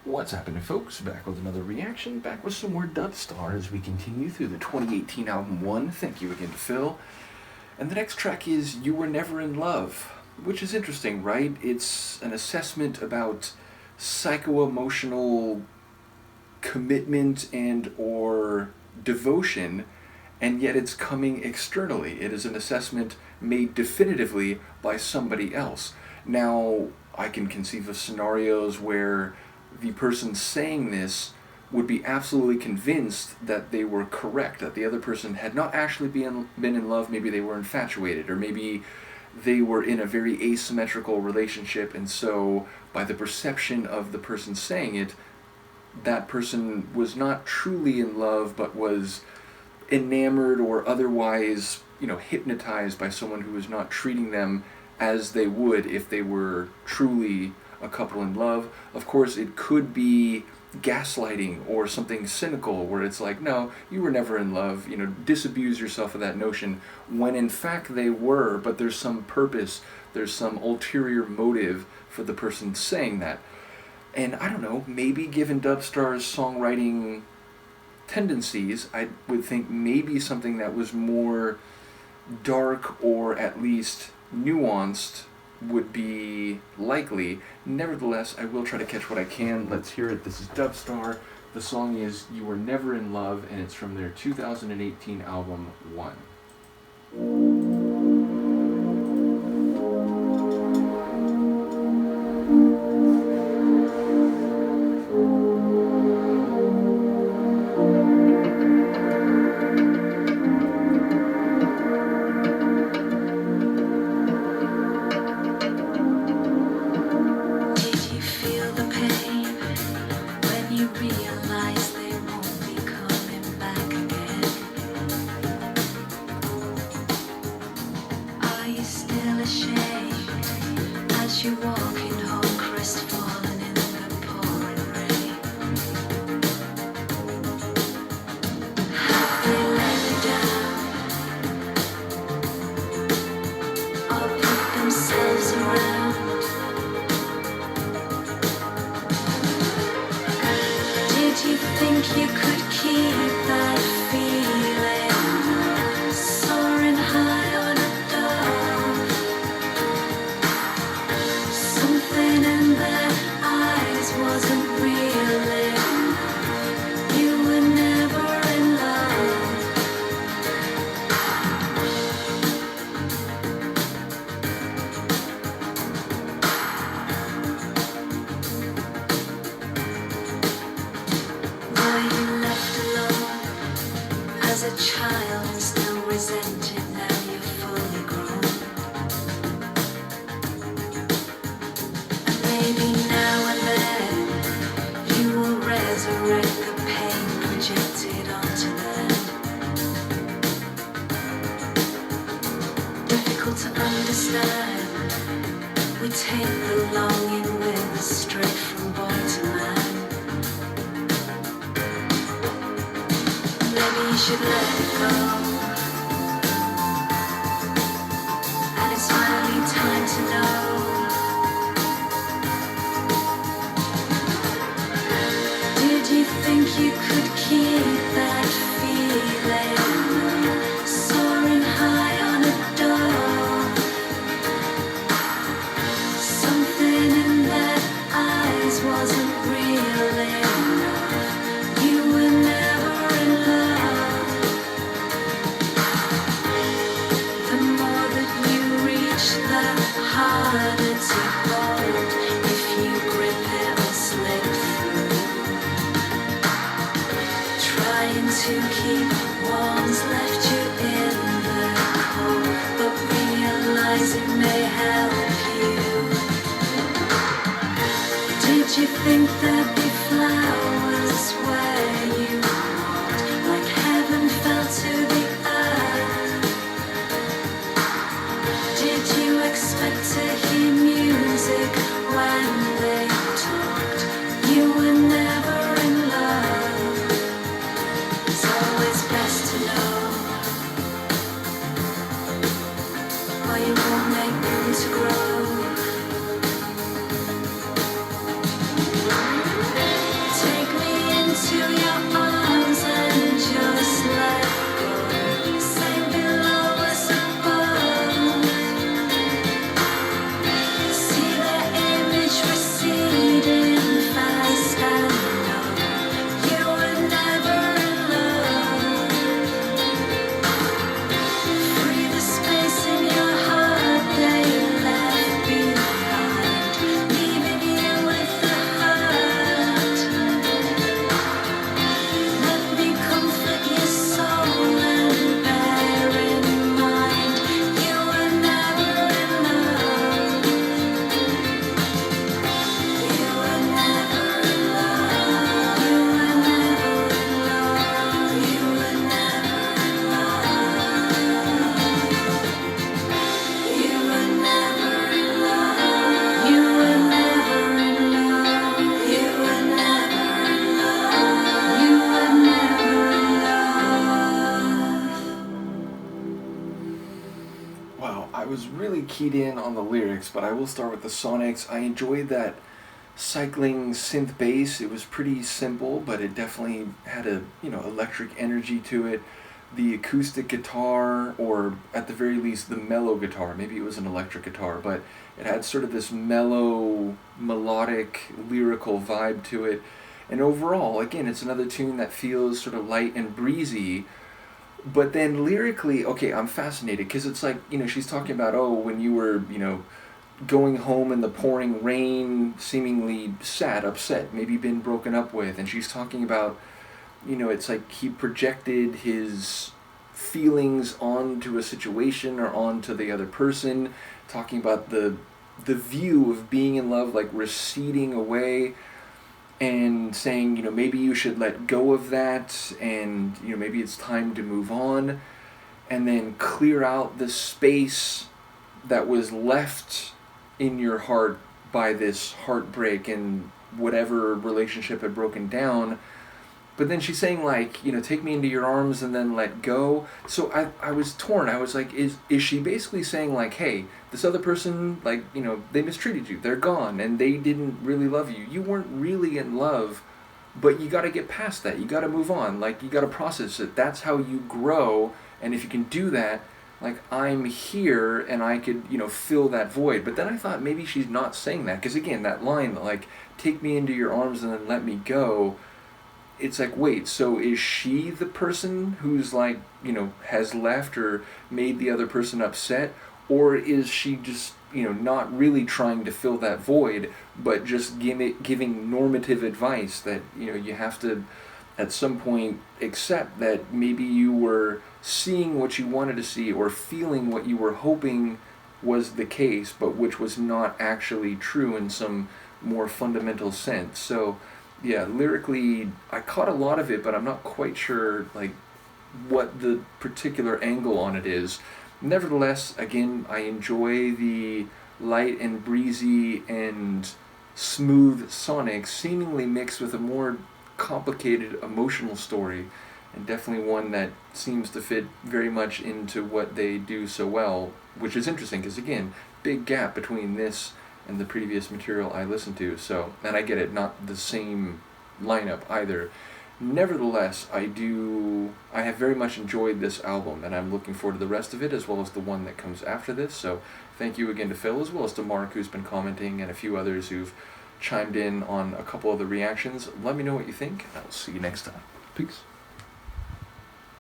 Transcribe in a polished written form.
What's happening, folks? Back with another reaction, back with some more Dubstar as we continue through the 2018 album 1. Thank you again to Phil. And the next track is You Were Never in Love, which is interesting, right? It's an assessment about psycho-emotional commitment and or devotion, and yet it's coming externally. It is an assessment made definitively by somebody else. Now, I can conceive of scenarios where the person saying this would be absolutely convinced that they were correct, that the other person had not actually been in love, maybe they were infatuated, or maybe they were in a very asymmetrical relationship, and so by the perception of the person saying it, that person was not truly in love, but was enamored or otherwise, hypnotized by someone who was not treating them as they would if they were truly a couple in love. Of course, it could be gaslighting or something cynical where it's like, no, you were never in love, disabuse yourself of that notion, when in fact they were, but there's some purpose, there's some ulterior motive for the person saying that. And I don't know, maybe given Dubstar's songwriting tendencies, I would think maybe something that was more dark or at least nuanced would be likely. Nevertheless, I will try to catch what I can. Let's hear it. This is Dubstar. The song is You Were Never in Love, and it's from their 2018 album 1. You walking home, crestfallen in the pouring rain. Have they let you down, or put themselves around? Did you think you could keep that feeling, soaring high on a dove? Something in their eyes wasn't real enough. You were never in love. Were you left alone as a child and still resented? Now you're fully grown. Maybe now and then you will resurrect the pain projected onto them. Difficult to understand. We take the longing with us straight from boy to man. Maybe you should let it go. And it's finally time to know. Did you think you could keep that feeling, soaring high on a dove? Something in their eyes wasn't real enough. You were never in love. The more that you reach, the harder to hold. If you grip it or slip through, trying to keep warm's left you in the cold, but realize it may help you. Did you think there'd be flowers where you walked, like heaven fell to the earth? Did you expect to hear music when they talked? You were never in love. It's always best to know, or you won't make room to grow. really keyed in on the lyrics, but I will start with the sonics. I enjoyed that cycling synth bass. It was pretty simple, but it definitely had a, electric energy to it. The acoustic guitar, or at the very least the mellow guitar, maybe it was an electric guitar, but it had sort of this mellow, melodic, lyrical vibe to it. And overall, again, it's another tune that feels sort of light and breezy, but then lyrically, okay, I'm fascinated because it's like, she's talking about, oh, when you were, going home in the pouring rain, seemingly sad, upset, maybe been broken up with, and she's talking about, it's like he projected his feelings onto a situation or onto the other person, talking about the view of being in love like receding away, and saying, maybe you should let go of that, and, maybe it's time to move on, and then clear out the space that was left in your heart by this heartbreak and whatever relationship had broken down. But then she's saying, like, take me into your arms and then let go. So I was torn. I was like, is she basically saying, like, hey, this other person, like, they mistreated you. They're gone and they didn't really love you. You weren't really in love, but you got to get past that. You got to move on. Like, you got to process it. That's how you grow. And if you can do that, like, I'm here and I could, fill that void. But then I thought maybe she's not saying that. Because, again, that line, like, take me into your arms and then let me go, it's like, wait, so is she the person who's like, has left or made the other person upset? Or is she just, not really trying to fill that void, but just giving normative advice that, you have to, at some point, accept that maybe you were seeing what you wanted to see or feeling what you were hoping was the case, but which was not actually true in some more fundamental sense. So, yeah, lyrically, I caught a lot of it, but I'm not quite sure, like, what the particular angle on it is. Nevertheless, again, I enjoy the light and breezy and smooth sonics, seemingly mixed with a more complicated emotional story, and definitely one that seems to fit very much into what they do so well, which is interesting, because, again, big gap between this and the previous material I listened to. So, and I get it, not the same lineup either. Nevertheless, I have very much enjoyed this album, and I'm looking forward to the rest of it, as well as the one that comes after this. So thank you again to Phil, as well as to Mark, who's been commenting, and a few others who've chimed in on a couple of the reactions. Let me know what you think, and I'll see you next time. Peace.